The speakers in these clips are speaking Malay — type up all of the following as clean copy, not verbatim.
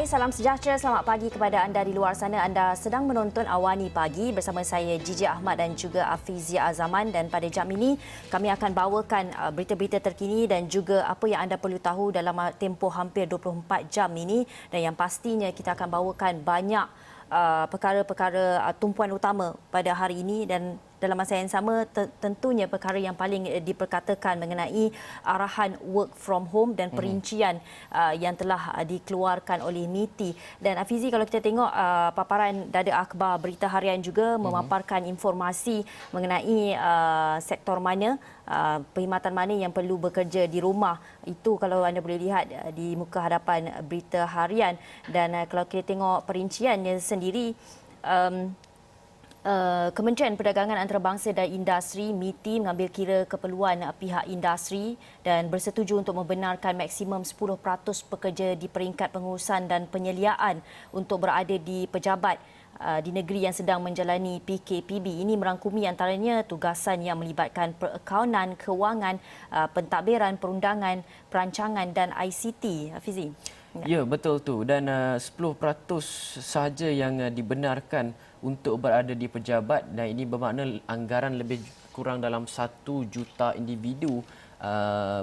Hai, salam sejahtera. Selamat pagi kepada anda di luar sana. Anda sedang menonton Awani Pagi bersama saya Gigi Ahmad dan juga Afizia Azaman, dan pada jam ini kami akan bawakan berita-berita terkini dan juga apa yang anda perlu tahu dalam tempoh hampir 24 jam ini, dan yang pastinya kita akan bawakan banyak perkara-perkara tumpuan utama pada hari ini, dan dalam masa yang sama tentunya perkara yang paling diperkatakan mengenai arahan work from home dan perincian yang telah dikeluarkan oleh MITI. Dan Afizi, kalau kita tengok paparan Dada Akhbar Berita Harian juga memaparkan informasi mengenai sektor mana, perkhidmatan mana yang perlu bekerja di rumah. Itu kalau anda boleh lihat di muka hadapan Berita Harian. Dan kalau kita tengok perinciannya sendiri, Kementerian Perdagangan Antarabangsa dan Industri MITI mengambil kira keperluan pihak industri dan bersetuju untuk membenarkan maksimum 10% pekerja di peringkat pengurusan dan penyeliaan untuk berada di pejabat di negeri yang sedang menjalani PKPB. Ini merangkumi antaranya tugasan yang melibatkan perakaunan, kewangan, pentadbiran, perundangan, perancangan dan ICT. Hafizi. Ya, betul tu. Dan 10% sahaja yang dibenarkan untuk berada di pejabat, dan ini bermakna anggaran lebih kurang dalam 1 juta individu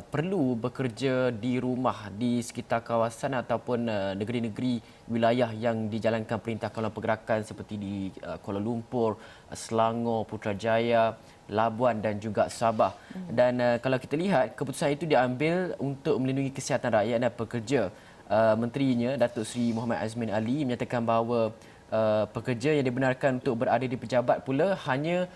perlu bekerja di rumah di sekitar kawasan ataupun negeri-negeri wilayah yang dijalankan Perintah Kawalan Pergerakan seperti di Kuala Lumpur, Selangor, Putrajaya, Labuan dan juga Sabah. Dan kalau kita lihat, keputusan itu diambil untuk melindungi kesihatan rakyat dan pekerja. Menterinya Datuk Seri Muhammad Azmin Ali menyatakan bahawa pekerja yang dibenarkan untuk berada di pejabat pula hanya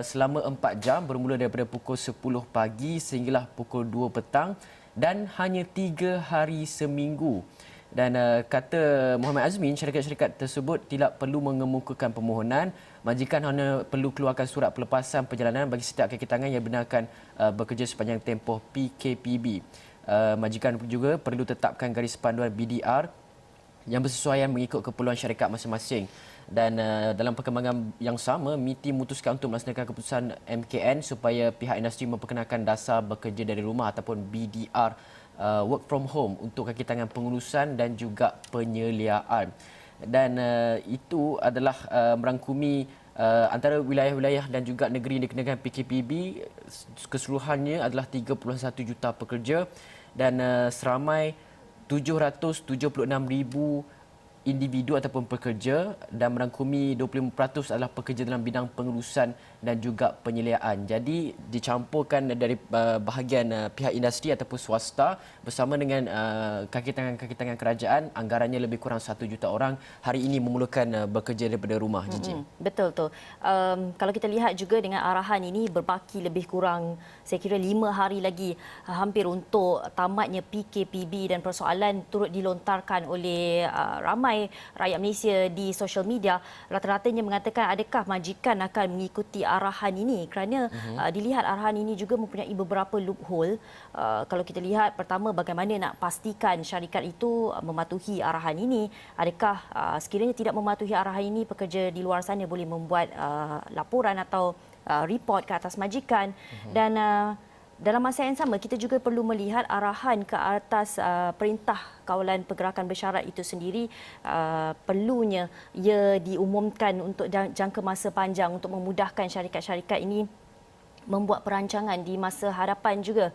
selama 4 jam bermula daripada pukul 10 pagi sehinggalah pukul 2 petang dan hanya 3 hari seminggu. Dan kata Muhammad Azmin, syarikat-syarikat tersebut tidak perlu mengemukakan permohonan, majikan hanya perlu keluarkan surat pelepasan perjalanan bagi setiap kaki tangan yang benarkan bekerja sepanjang tempoh PKPB. Majikan juga perlu tetapkan garis panduan BDR yang bersesuaian mengikut keperluan syarikat masing-masing. Dan dalam perkembangan yang sama, MITI memutuskan untuk melaksanakan keputusan MKN supaya pihak industri memperkenalkan dasar bekerja dari rumah ataupun BDR, work from home, untuk kaki tangan pengurusan dan juga penyeliaan. Dan itu adalah merangkumi antara wilayah-wilayah dan juga negeri yang dikenakan PKPB. Keseluruhannya adalah 31 juta pekerja dan seramai 776,000 individu ataupun pekerja, dan merangkumi 25% adalah pekerja dalam bidang pengurusan dan juga penyeliaan. Jadi dicampurkan dari bahagian pihak industri ataupun swasta bersama dengan kaki tangan kerajaan. Anggarannya lebih kurang 1 juta orang hari ini memulakan bekerja daripada rumah. Betul tu. Kalau kita lihat juga dengan arahan ini berbaki lebih kurang saya kira 5 hari lagi hampir untuk tamatnya PKPB, dan persoalan turut dilontarkan oleh ramai rakyat Malaysia di sosial media. Rata-ratanya mengatakan adakah majikan akan mengikuti arahan ini, kerana dilihat arahan ini juga mempunyai beberapa loophole. Kalau kita lihat, pertama, bagaimana nak pastikan syarikat itu mematuhi arahan ini. Adakah sekiranya tidak mematuhi arahan ini, pekerja di luar sana boleh membuat laporan atau report ke atas majikan. Dan dalam masa yang sama, kita juga perlu melihat arahan ke atas Perintah Kawalan Pergerakan Bersyarat itu sendiri. Perlunya ia diumumkan untuk jangka masa panjang untuk memudahkan syarikat-syarikat ini membuat perancangan di masa hadapan juga,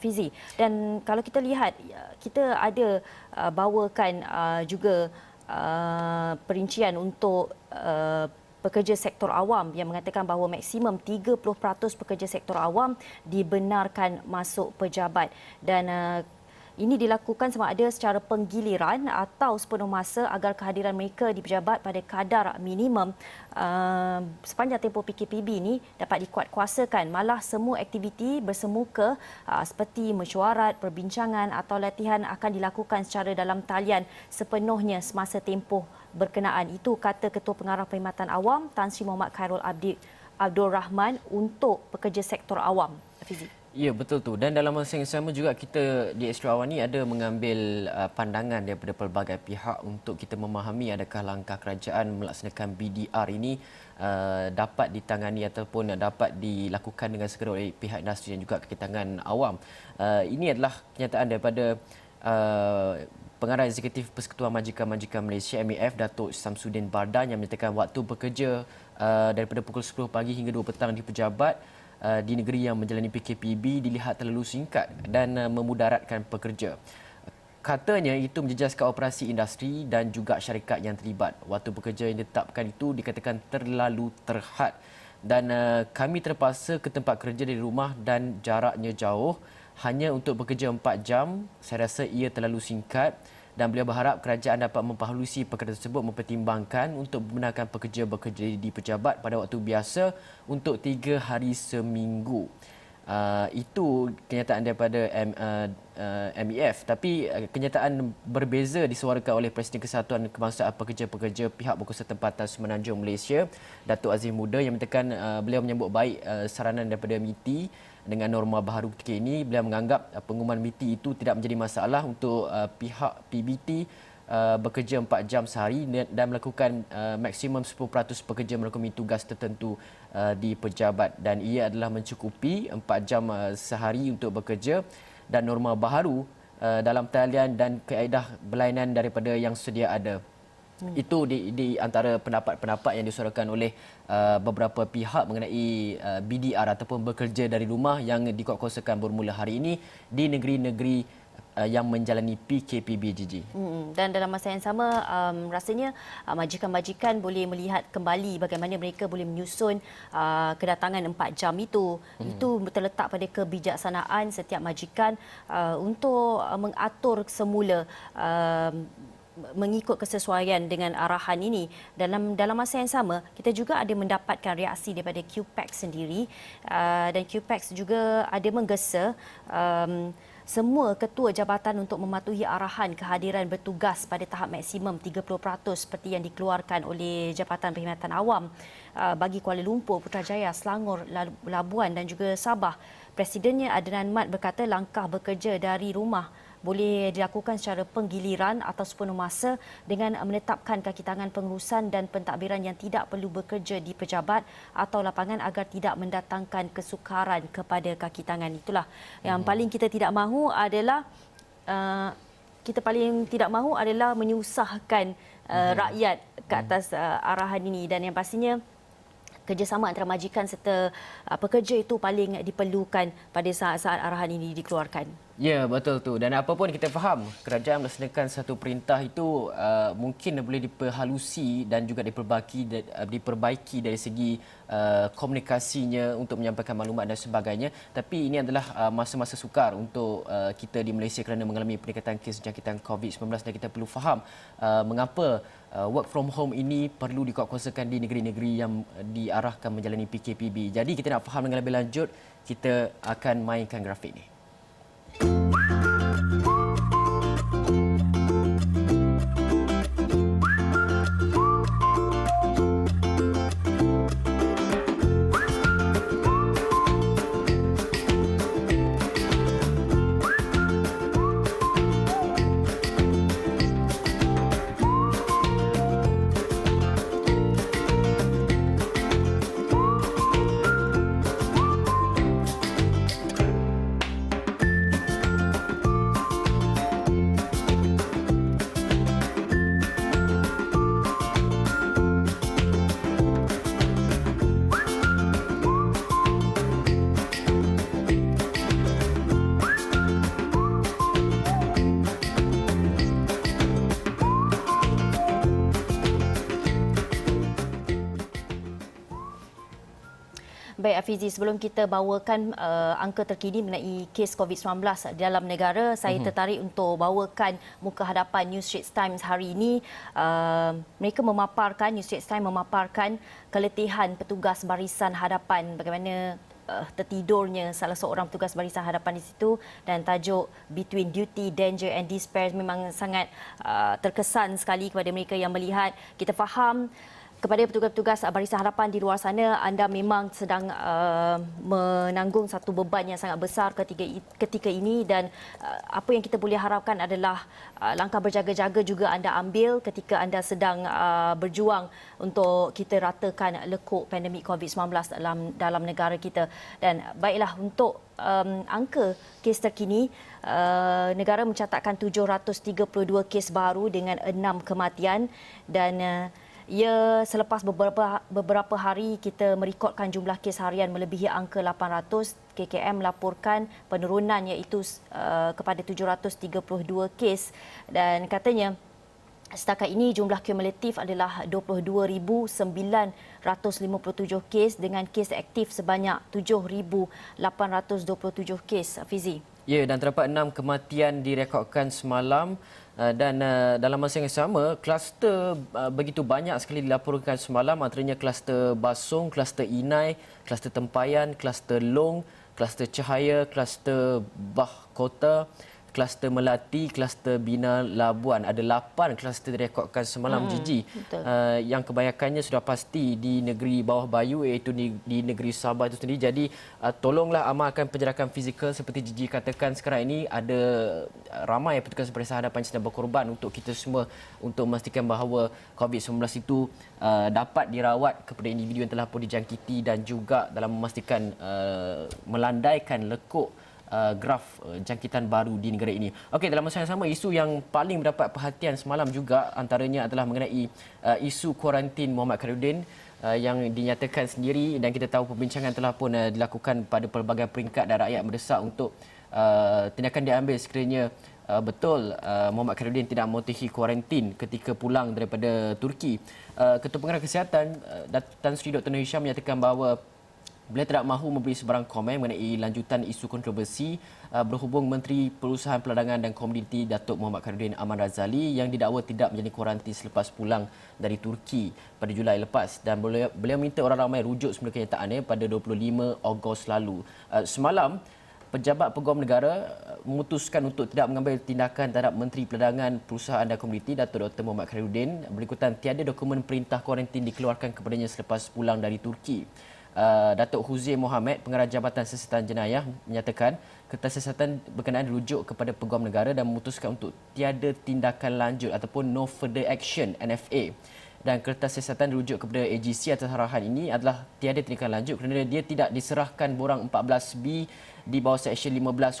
Fizi. Dan kalau kita lihat, kita ada bawakan juga perincian untuk pekerja sektor awam yang mengatakan bahawa maksimum 30% pekerja sektor awam dibenarkan masuk pejabat. Dan ini dilakukan sama ada secara penggiliran atau sepenuh masa agar kehadiran mereka di pejabat pada kadar minimum sepanjang tempoh PKPB ini dapat dikuatkuasakan. Malah semua aktiviti bersemuka seperti mesyuarat, perbincangan atau latihan akan dilakukan secara dalam talian sepenuhnya semasa tempoh berkenaan. Itu kata Ketua Pengarah Perkhidmatan Awam Tan Sri Muhammad Khairul Abdul Rahman untuk pekerja sektor awam. Fizi. Ya, betul tu. Dan dalam masa yang sama juga, kita di Astro Awani ada mengambil pandangan daripada pelbagai pihak untuk kita memahami adakah langkah kerajaan melaksanakan BDR ini dapat ditangani ataupun dapat dilakukan dengan segera oleh pihak industri dan juga kaki tangan awam. Ini adalah kenyataan daripada Pengarah Eksekutif Persekutuan Majikan-Majikan Malaysia MEF Datuk Samsudin Bardan yang menyatakan waktu bekerja daripada pukul 10 pagi hingga 2 petang di pejabat di negeri yang menjalani PKPB dilihat terlalu singkat dan memudaratkan pekerja. Katanya itu menjejaskan operasi industri dan juga syarikat yang terlibat. Waktu bekerja yang ditetapkan itu dikatakan terlalu terhad dan kami terpaksa ke tempat kerja dari rumah dan jaraknya jauh hanya untuk bekerja 4 jam. Saya rasa ia terlalu singkat dan beliau berharap kerajaan dapat memperhalusi perkara tersebut mempertimbangkan untuk membenarkan pekerja bekerja di pejabat pada waktu biasa untuk 3 hari seminggu. Itu kenyataan daripada MEF, tapi kenyataan berbeza disuarakan oleh Presiden Kesatuan Kebangsaan Pekerja-Pekerja Pihak Berkuasa Tempatan Semenanjung Malaysia, Datuk Azim Muda, yang menyatakan beliau menyambut baik saranan daripada MITI dengan norma baharu ketika ini. Beliau menganggap pengumuman MITI itu tidak menjadi masalah untuk pihak PBT bekerja 4 jam sehari dan melakukan maksimum 10% pekerja melakoni tugas tertentu di pejabat, dan ia adalah mencukupi 4 jam sehari untuk bekerja dan norma baharu dalam talian dan kaedah berlainan daripada yang sedia ada. Itu di antara pendapat-pendapat yang disuarakan oleh beberapa pihak mengenai BDR ataupun bekerja dari rumah yang dikuatkuasakan bermula hari ini di negeri-negeri yang menjalani PKPB, Gigi. Dan dalam masa yang sama, rasanya majikan-majikan boleh melihat kembali bagaimana mereka boleh menyusun kedatangan 4 jam itu. Itu terletak pada kebijaksanaan setiap majikan untuk mengatur semula mengikut kesesuaian dengan arahan ini. Dalam masa yang sama, kita juga ada mendapatkan reaksi daripada QPEX sendiri, dan QPEX juga ada menggesa semua ketua jabatan untuk mematuhi arahan kehadiran bertugas pada tahap maksimum 30% seperti yang dikeluarkan oleh Jabatan Perkhidmatan Awam bagi Kuala Lumpur, Putrajaya, Selangor, Labuan dan juga Sabah. Presidennya Adnan Mat berkata langkah bekerja dari rumah boleh dilakukan secara penggiliran atau sepenuh masa dengan menetapkan kaki tangan pengurusan dan pentadbiran yang tidak perlu bekerja di pejabat atau lapangan agar tidak mendatangkan kesukaran kepada kaki tangan. Itulah yang paling kita tidak mahu adalah menyusahkan rakyat ke atas arahan ini, dan yang pastinya kerjasama antara majikan serta pekerja itu paling diperlukan pada saat-saat arahan ini dikeluarkan. Ya, betul tu. Dan apa pun kita faham, kerajaan melaksanakan satu perintah itu mungkin boleh diperhalusi dan juga diperbaiki dari segi komunikasinya untuk menyampaikan maklumat dan sebagainya. Tapi ini adalah masa-masa sukar untuk kita di Malaysia kerana mengalami peningkatan kes jangkitan COVID-19, dan kita perlu faham mengapa work from home ini perlu dikuatkuasakan di negeri-negeri yang diarahkan menjalani PKPB. Jadi kita nak faham dengan lebih lanjut, kita akan mainkan grafik ini. Baik Afizi, sebelum kita bawakan angka terkini mengenai kes COVID-19 di dalam negara, saya tertarik untuk bawakan muka hadapan News Straits Times hari ini. News Straits Times memaparkan keletihan petugas barisan hadapan, bagaimana tertidurnya salah seorang petugas barisan hadapan di situ, dan tajuk Between Duty, Danger and Despair memang sangat terkesan sekali kepada mereka yang melihat. Kita faham kepada petugas-petugas Barisan Harapan di luar sana, anda memang sedang menanggung satu beban yang sangat besar ketika ini, dan apa yang kita boleh harapkan adalah langkah berjaga-jaga juga anda ambil ketika anda sedang berjuang untuk kita ratakan lekuk pandemik COVID-19 dalam negara kita. Dan baiklah, untuk angka kes terkini, negara mencatatkan 732 kes baru dengan 6 kematian, dan ia selepas beberapa hari kita merekodkan jumlah kes harian melebihi angka 800. KKM melaporkan penurunan iaitu kepada 732 kes, dan katanya setakat ini jumlah kumulatif adalah 22,957 kes dengan kes aktif sebanyak 7,827 kes. Fizi. Ya, dan terdapat 6 kematian direkodkan semalam, dan dalam masa yang sama kluster begitu banyak sekali dilaporkan semalam, antaranya kluster Basong, kluster Inai, kluster Tempayan, kluster Long, kluster Cahaya, kluster Bah Kota, kluster Melati, kluster Bina Labuan. Ada 8 kluster direkodkan semalam, Gigi. Yang kebanyakannya sudah pasti di negeri Bawah Bayu, iaitu di negeri Sabah itu sendiri. Jadi tolonglah amalkan penjarakan fizikal seperti Gigi katakan. Sekarang ini ada ramai petugas Barisan Harapan yang sedang berkorban untuk kita semua, untuk memastikan bahawa COVID-19 itu dapat dirawat kepada individu yang telah pun dijangkiti, dan juga dalam memastikan melandaikan lekuk graf jangkitan baru di negara ini. Okey, dalam masa yang sama, isu yang paling mendapat perhatian semalam juga antaranya adalah mengenai isu kuarantin Muhammad Khairuddin yang dinyatakan sendiri, dan kita tahu perbincangan telah pun dilakukan pada pelbagai peringkat, dan rakyat mendesak untuk tindakan diambil sekiranya betul Muhammad Khairuddin tidak mematuhi kuarantin ketika pulang daripada Turki. Ketua Pengarah Kesihatan Tan Sri Dr. Nur Hisham menyatakan bahawa beliau tidak mahu memberi sebarang komen mengenai lanjutan isu kontroversi berhubung Menteri Perusahaan Peladangan dan Komuniti Datuk Muhammad Khairuddin Aman Razali yang didakwa tidak menjalani kuarantin selepas pulang dari Turki pada Julai lepas, dan beliau minta orang ramai rujuk semula kenyataannya pada 25 Ogos lalu. Semalam, Pejabat Peguam Negara memutuskan untuk tidak mengambil tindakan terhadap Menteri Peladangan, Perusahaan dan Komuniti Datuk Dr. Muhammad Khairuddin berikutan tiada dokumen perintah kuarantin dikeluarkan kepadanya selepas pulang dari Turki. Datuk Huzair Mohamed, Pengarah Jabatan Siasatan Jenayah, menyatakan Kertas Siasatan berkenaan dirujuk kepada Peguam Negara dan memutuskan untuk tiada tindakan lanjut ataupun no further action (NFA). Dan Kertas Siasatan dirujuk kepada AGC atas arahan ini adalah tiada tindakan lanjut kerana dia tidak diserahkan borang 14B di bawah Seksyen 15-1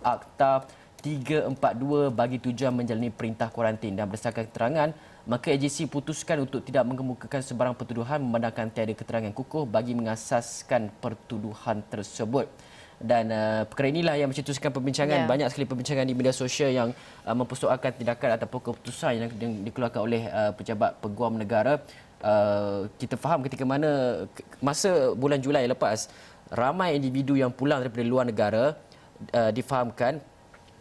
Akta 342 bagi tujuan menjalani perintah kuarantin. Dan berdasarkan keterangan, maka AGC putuskan untuk tidak mengemukakan sebarang pertuduhan memandangkan tiada keterangan kukuh bagi mengasaskan pertuduhan tersebut. Dan perkara inilah yang mencetuskan perbincangan. Banyak sekali perbincangan di media sosial yang mempersoalkan tindakan ataupun keputusan yang dikeluarkan oleh Pejabat Peguam Negara. Kita faham ketika mana masa bulan Julai lepas, ramai individu yang pulang daripada luar negara difahamkan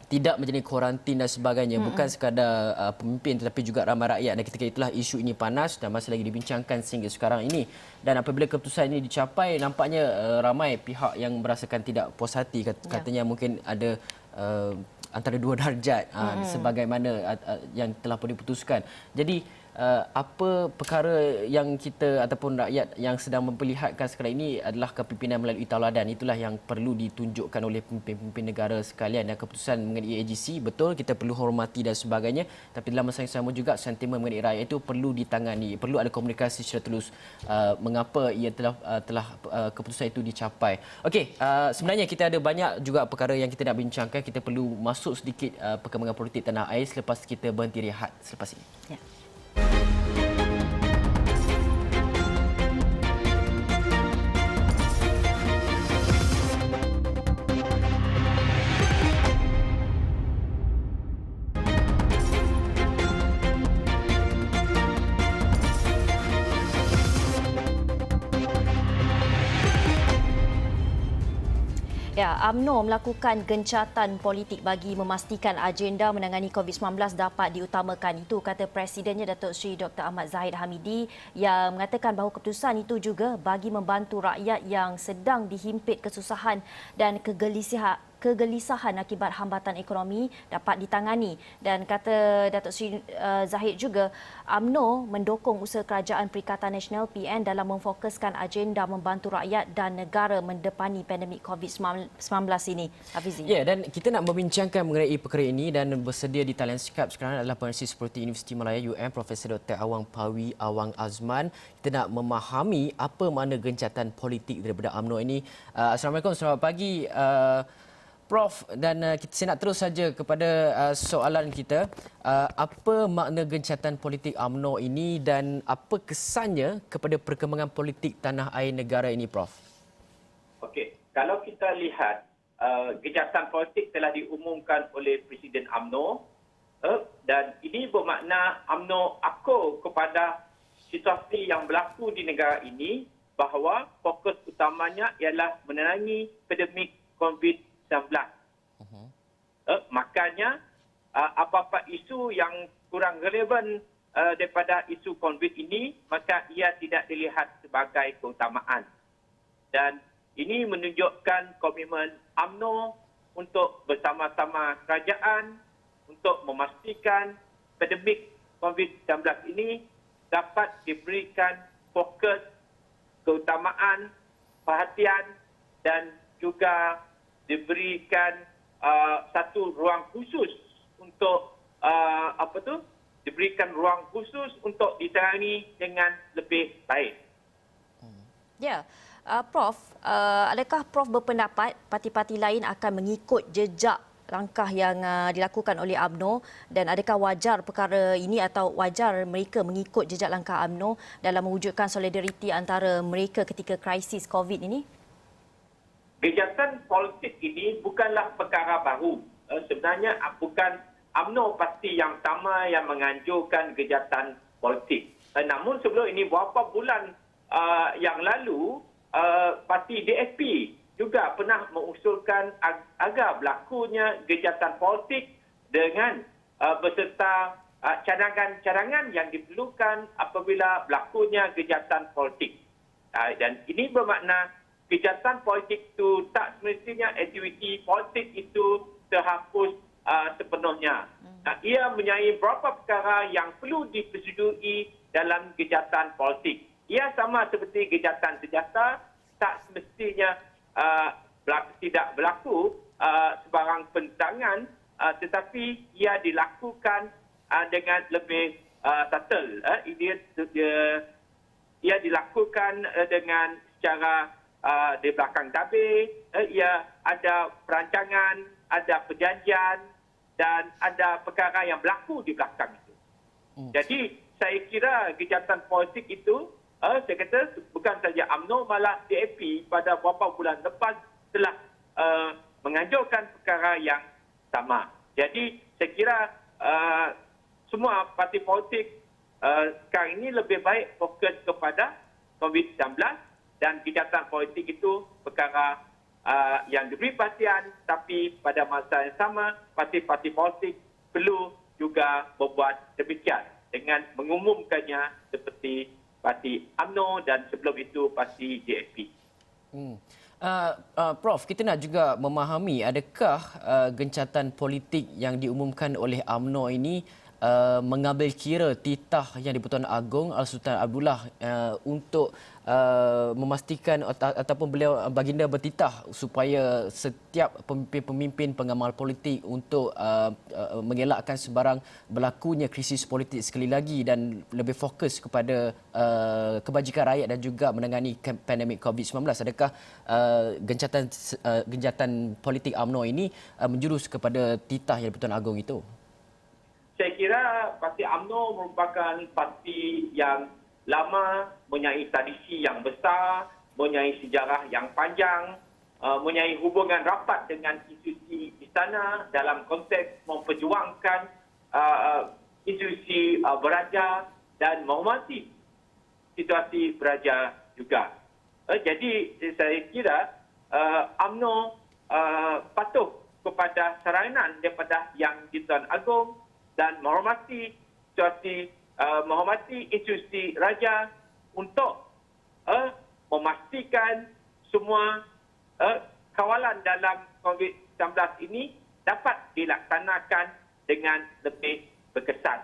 tidak menjalani kuarantin dan sebagainya, bukan sekadar pemimpin tetapi juga ramai rakyat. Dan ketika itulah isu ini panas dan masih lagi dibincangkan sehingga sekarang ini. Dan apabila keputusan ini dicapai, nampaknya ramai pihak yang merasakan tidak puas hati. Katanya mungkin ada antara 2 darjat sebagaimana yang telah pun diputuskan. Jadi apa perkara yang kita ataupun rakyat yang sedang memperlihatkan sekarang ini adalah kepimpinan melalui tauladan. Itulah yang perlu ditunjukkan oleh pemimpin-pemimpin negara sekalian. Dan keputusan mengenai AGC, betul kita perlu hormati dan sebagainya, tapi dalam masa yang sama juga sentimen mengenai rakyat itu perlu ditangani, perlu ada komunikasi secara terus mengapa ia telah keputusan itu dicapai. Okey, sebenarnya kita ada banyak juga perkara yang kita nak bincangkan. Kita perlu masuk sedikit perkembangan politik tanah air selepas kita berhenti rehat selepas ini. Ya. Ya, UMNO melakukan gencatan politik bagi memastikan agenda menangani COVID-19 dapat diutamakan. Itu kata Presidennya Datuk Seri Dr. Ahmad Zahid Hamidi, yang mengatakan bahawa keputusan itu juga bagi membantu rakyat yang sedang dihimpit kesusahan dan kegelisahan akibat hambatan ekonomi dapat ditangani. Dan kata Datuk Seri Zahid juga, UMNO mendukung usaha Kerajaan Perikatan Nasional PN dalam memfokuskan agenda membantu rakyat dan negara mendepani pandemik COVID-19 ini. Hafizi. Ya, dan kita nak membincangkan mengenai perkara ini dan bersedia di talian Skype sekarang adalah Pengarah Seperti Universiti Malaya UM Profesor Dr. Awang Pawi Awang Azman. Kita nak memahami apa makna gencatan politik daripada UMNO ini. Assalamualaikum, selamat pagi Prof, dan saya nak terus saja kepada soalan kita. Apa makna gencatan politik UMNO ini dan apa kesannya kepada perkembangan politik tanah air negara ini, Prof? Okey, kalau kita lihat gencatan politik telah diumumkan oleh Presiden UMNO dan ini bermakna UMNO akur kepada situasi yang berlaku di negara ini bahawa fokus utamanya ialah menerangi pandemik COVID-19. Makanya apa-apa isu yang kurang relevan daripada isu COVID ini, maka ia tidak dilihat sebagai keutamaan. Dan ini menunjukkan komitmen UMNO untuk bersama-sama kerajaan untuk memastikan pandemik COVID-19 ini dapat diberikan fokus, keutamaan, perhatian dan juga diberikan satu ruang khusus untuk diberikan ruang khusus untuk ditangani dengan lebih baik. Ya, Prof, adakah Prof berpendapat parti-parti lain akan mengikut jejak langkah yang dilakukan oleh UMNO dan adakah wajar perkara ini atau wajar mereka mengikut jejak langkah UMNO dalam mewujudkan solidariti antara mereka ketika krisis COVID ini? Gejatan politik ini bukanlah perkara baru. Sebenarnya bukan UMNO pasti yang pertama yang menganjurkan gejatan politik. Namun sebelum ini beberapa bulan yang lalu, parti DAP juga pernah mengusulkan agar berlakunya gejatan politik dengan beserta cadangan-cadangan yang diperlukan apabila berlakunya gejatan politik. Dan ini bermakna gejatan politik itu tak semestinya aktiviti politik itu terhapus sepenuhnya. Ia menyai beberapa perkara yang perlu dipersetujui dalam gejatan politik. Ia sama seperti gejatan senjata, tak semestinya tidak berlaku sebarang penentangan, tetapi ia dilakukan dengan lebih subtle. Ia dilakukan dengan secara di belakang tabir, ia ada perancangan, ada perjanjian dan ada perkara yang berlaku di belakang itu. Jadi saya kira gejatan politik itu, saya kata bukan saja UMNO, malah DAP pada beberapa bulan lepas telah menganjurkan perkara yang sama. Jadi saya kira semua parti politik sekarang ini lebih baik fokus kepada COVID-19 dan gejatan politik itu perkara yang diberi perhatian, tapi pada masa yang sama parti-parti politik perlu juga berbuat demikian dengan mengumumkannya seperti parti UMNO dan sebelum itu parti DAP. Prof, kita nak juga memahami adakah gencatan politik yang diumumkan oleh UMNO ini mengambil kira titah Yang di-Pertuan Agong Al-Sultan Abdullah untuk memastikan ataupun beliau baginda bertitah supaya setiap pemimpin pengamal politik untuk mengelakkan sebarang berlakunya krisis politik sekali lagi dan lebih fokus kepada kebajikan rakyat dan juga menangani pandemik COVID-19. Adakah gencatan politik UMNO ini menjurus kepada titah Yang di-Pertuan Agong itu? Saya kira parti UMNO merupakan parti yang lama, mempunyai tradisi yang besar, mempunyai sejarah yang panjang, mempunyai hubungan rapat dengan institusi istana dalam konteks memperjuangkan institusi beraja dan menghormati situasi beraja juga. Jadi saya kira UMNO patuh kepada saranan daripada Yang di-Pertuan Agong dan menghormati institusi raja untuk memastikan semua kawalan dalam COVID-19 ini dapat dilaksanakan dengan lebih berkesan.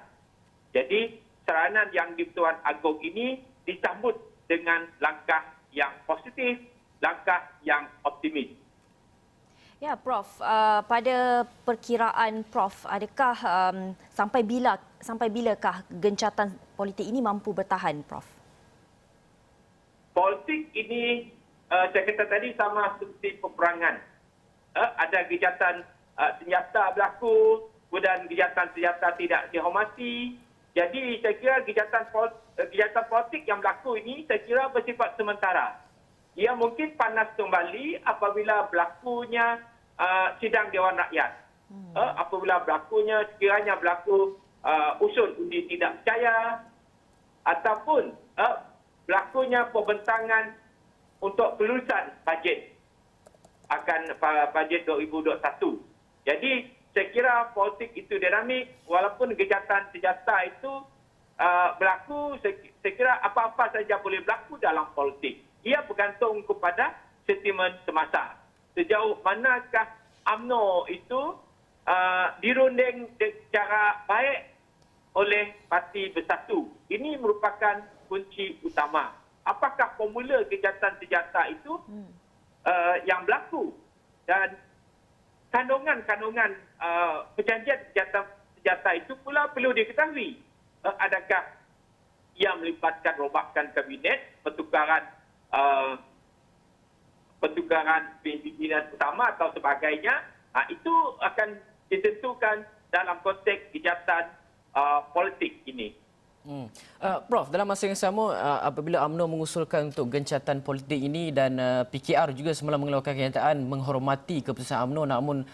Jadi saranan yang di-Pertuan Agong ini disambut dengan langkah yang positif, langkah yang optimis. Ya, Prof. Pada perkiraan Prof, adakah sampai bilakah gencatan politik ini mampu bertahan, Prof? Politik ini, saya kata tadi, sama seperti peperangan. Ada gejatan senjata berlaku, kemudian gejatan senjata tidak dihormati. Jadi saya kira gejatan politik yang berlaku ini saya kira bersifat sementara. Ia mungkin panas kembali apabila berlakunya sidang Dewan Rakyat. Apabila sekiranya berlaku usul undi tidak percaya ataupun berlakunya pembentangan untuk kelulusan bajet bajet 2021. Jadi saya kira politik itu dinamik, walaupun gejatan senjata itu berlaku, saya kira apa-apa saja boleh berlaku dalam politik. Ia bergantung kepada sentimen semasa. Sejauh manakah UMNO itu dirunding secara baik oleh Parti Bersatu. Ini merupakan kunci utama. Apakah formula gejatan senjata itu yang berlaku, dan kandungan-kandungan perjanjian senjata itu pula perlu diketahui. Adakah ia melibatkan rombakan kabinet, pertukaran pimpinan utama atau sebagainya? Itu akan ditentukan dalam konteks gejatan politik ini. Prof, dalam masa yang sama apabila UMNO mengusulkan untuk gencatan politik ini dan PKR juga semalam mengeluarkan kenyataan menghormati keputusan UMNO, namun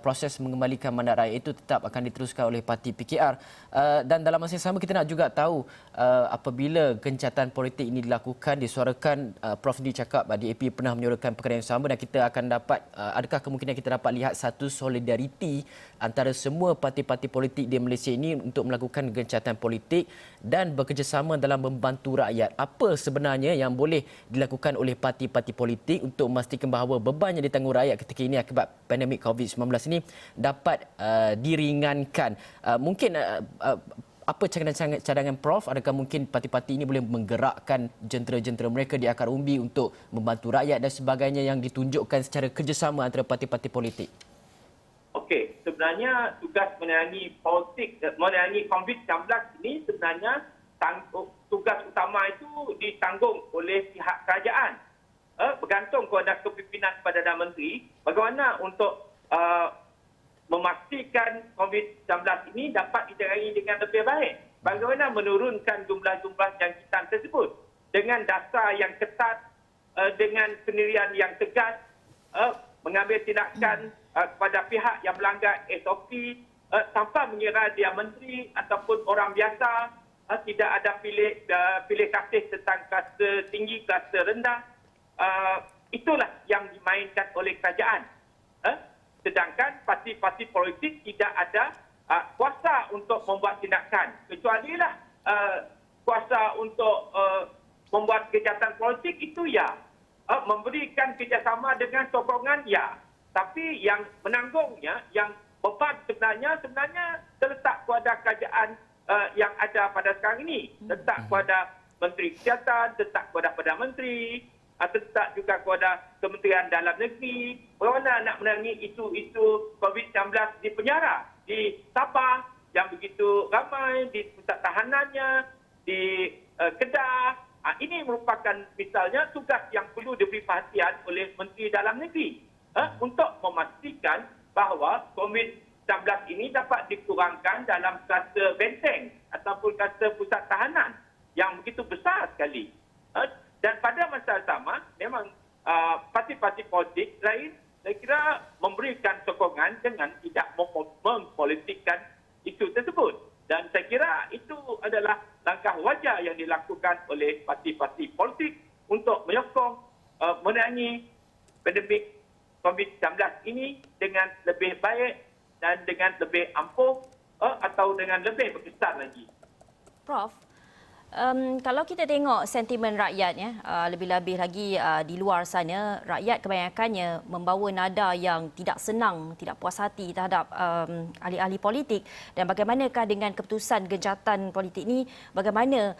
proses mengembalikan mandat rakyat itu tetap akan diteruskan oleh parti PKR. Dan dalam masa yang sama kita nak juga tahu apabila gencatan politik ini dilakukan, disuarakan, Prof sendiri cakap DAP pernah menyuarakan perkara yang sama, dan kita akan dapat, adakah kemungkinan kita dapat lihat satu solidariti antara semua parti-parti politik di Malaysia ini untuk melakukan gencatan politik dan bekerjasama dalam membantu rakyat. Apa sebenarnya yang boleh dilakukan oleh parti-parti politik untuk memastikan bahawa beban yang ditanggung rakyat ketika ini akibat pandemik COVID-19 ini dapat diringankan? Mungkin apa cadangan Prof? Adakah mungkin parti-parti ini boleh menggerakkan jentera-jentera mereka di akar umbi untuk membantu rakyat dan sebagainya yang ditunjukkan secara kerjasama antara parti-parti politik? Okey, sebenarnya tugas menerangi COVID-19 ini sebenarnya tugas utama itu ditanggung oleh pihak kerajaan. Bergantung kepada kepimpinan Perdana Menteri bagaimana untuk memastikan COVID-19 ini dapat ditangani dengan lebih baik. Bagaimana menurunkan jumlah-jumlah jangkitan tersebut dengan dasar yang ketat, dengan pendirian yang tegas, mengambil tindakan kepada pihak yang melanggar SOP tanpa mengira dia menteri ataupun orang biasa, tidak ada pilih kasih tentang kasta tinggi, kasta rendah. Itulah yang dimainkan oleh kerajaan. Sedangkan parti-parti politik tidak ada kuasa untuk membuat tindakan. Kecualilah kuasa untuk membuat kejahatan politik itu ya. Memberikan kerjasama dengan sokongan ya. Tapi yang menanggungnya, yang beban sebenarnya terletak kepada kerajaan yang ada pada sekarang ini. Terletak kepada Menteri Kesihatan, terletak kepada Perdana Menteri, terletak juga kepada Kementerian Dalam Negeri. Bagaimana nak menangani isu-isu COVID-19 di penjara, di Sabah yang begitu ramai, di pusat tahanannya, di Kedah. Ini merupakan misalnya tugas yang perlu diberi perhatian oleh Menteri Dalam Negeri. Untuk memastikan bahawa COVID-19 ini dapat dikurangkan dalam kluster benteng ataupun kluster pusat tahanan yang begitu besar sekali. Dan pada masa sama, memang parti-parti politik lain saya kira memberikan sokongan dengan tidak mempolitikkan isu tersebut. Dan saya kira itu adalah langkah wajar yang dilakukan oleh parti-parti politik untuk menyokong menangani pandemik COVID-19 ini dengan lebih baik dan dengan lebih ampuh atau dengan lebih berkesan lagi. Prof, Kalau kita tengok sentimen rakyat ya, lebih-lebih lagi di luar sana, rakyat kebanyakannya membawa nada yang tidak senang, tidak puas hati terhadap ahli-ahli politik. Dan bagaimanakah dengan keputusan genjatan politik ini, bagaimana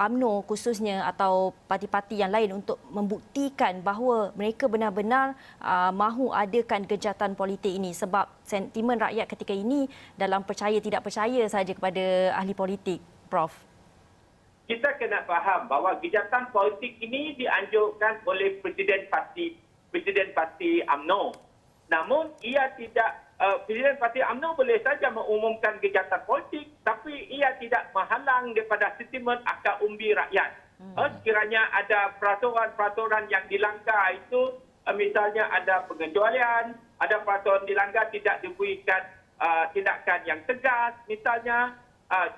UMNO khususnya atau parti-parti yang lain untuk membuktikan bahawa mereka benar-benar mahu adakan genjatan politik ini, sebab sentimen rakyat ketika ini dalam percaya tidak percaya saja kepada ahli politik, Prof. Kita kena faham bahawa genjatan politik ini dianjurkan oleh Presiden Parti UMNO. Namun ia tidak, Presiden Parti UMNO boleh saja mengumumkan genjatan politik, tapi ia tidak menghalang daripada sentimen akar umbi rakyat. Sekiranya ada peraturan-peraturan yang dilanggar itu, misalnya ada pengecualian, ada peraturan dilanggar tidak diberikan tindakan yang tegas, misalnya.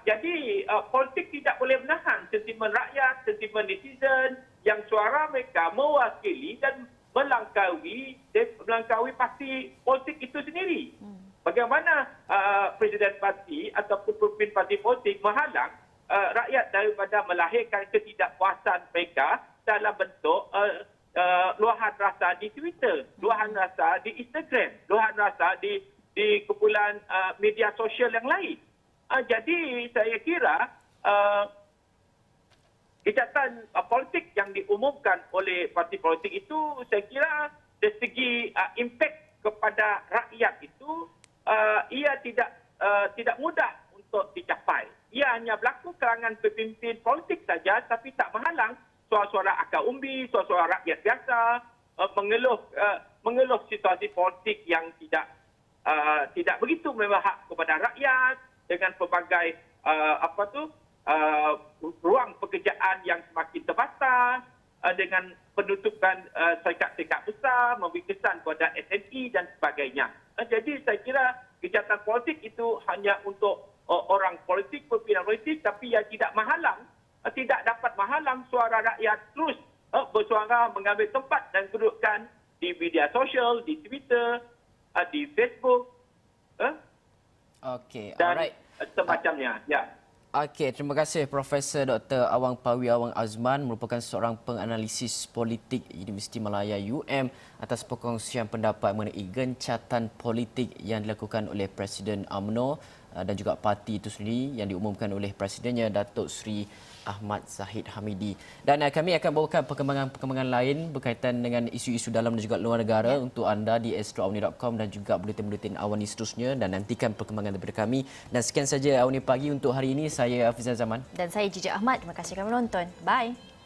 Jadi politik tidak boleh menahan sentimen rakyat, sentimen netizen yang suara mereka mewakili dan melangkaui parti politik itu sendiri. Bagaimana Presiden parti ataupun pemimpin parti politik menghalang rakyat daripada melahirkan ketidakpuasan mereka dalam bentuk luahan rasa di Twitter, luahan rasa di Instagram, luahan rasa di kumpulan media sosial yang lain. Jadi saya kira genjatan politik yang diumumkan oleh parti politik itu, saya kira dari segi impak kepada rakyat itu ia tidak mudah untuk dicapai. Ia hanya berlaku kalangan pemimpin politik saja, tapi tak menghalang suara-suara akar umbi, suara-suara rakyat biasa mengeluh situasi politik yang tidak begitu memihak kepada rakyat, dengan pelbagai ruang pekerjaan yang semakin terbatas, dengan penutupan syarikat-syarikat besar, memberi kesan kepada SME dan sebagainya. Jadi saya kira genjatan politik itu hanya untuk orang politik, pimpinan politik, tapi ia tidak dapat menghalang suara rakyat terus bersuara, mengambil tempat dan kedudukan di media sosial, di Twitter, di Facebook. Okey, Dan alright. semacamnya. Ya. Okey, terima kasih Profesor Dr. Awang Pawi Awang Azman, merupakan seorang penganalisis politik Universiti Malaya UM, atas perkongsian pendapat mengenai gencatan politik yang dilakukan oleh Presiden UMNO dan juga parti itu sendiri yang diumumkan oleh Presidennya Datuk Seri Ahmad Zahid Hamidi. Dan kami akan bawakan perkembangan lain berkaitan dengan isu-isu dalam dan juga luar negara untuk anda di astroawani.com dan juga buletin-buletin Awani seterusnya, dan nantikan perkembangan daripada kami. Dan sekian saja Awani Pagi untuk hari ini. Saya Hafizan Zaman. Dan saya Jijak Ahmad. Terima kasih kerana menonton. Bye.